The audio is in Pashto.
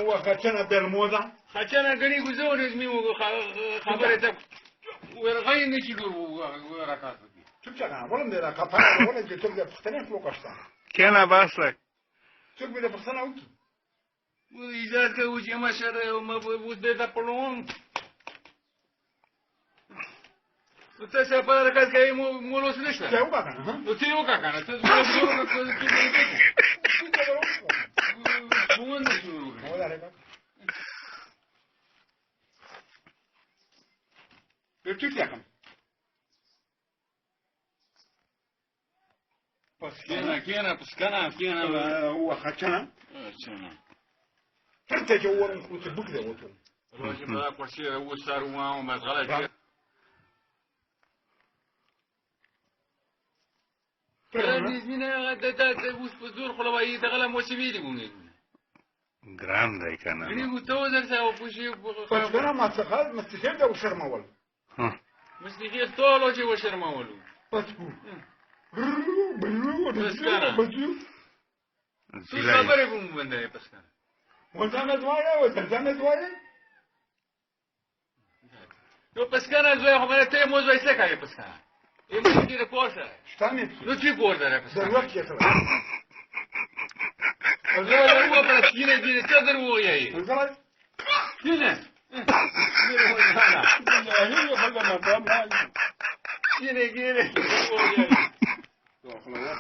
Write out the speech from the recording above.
وخاتنا بالموضة خاتنا قري قزون اسمي خبرتك ورغاين نشي ورقات تبجع ولا ده كفارة ولا جتوب ده بختنا فوق أشتا كنا باسلك تبجع ده بختنا وكي وإذا كوجي ما شر وما بود ده بلون وتسافر كذا كي مولوس ليش كيو بقى ها وتيو كاكا تزور مو نشوف ولا ريبا بتشوف يا كم كينا بسكنا هو خاتنا خاتنا ترتجع ورم كنت بكذا وتر روش بقى كرسي هو صار وما غلط مين ده وزور خلوي تغلم وسبيلي بوني جرام ده كان يعني توزر سوا بوشي بس أنا ما تخاف ما تشيل ده وشرم أول مستيجي طولو شيء وشرم أولو بس بلو شو خبره بوم بنده بس كان وزامة دوارة وزامة دوارة لو بس كان زوي هم تي موز ويسك هاي بس كان يمكن كده كورسة شتاني لو تي كورسة بس ده الوقت يا ترى والله هو بس كينا تقدر هو ياي الغلط كينا كينا هو ياي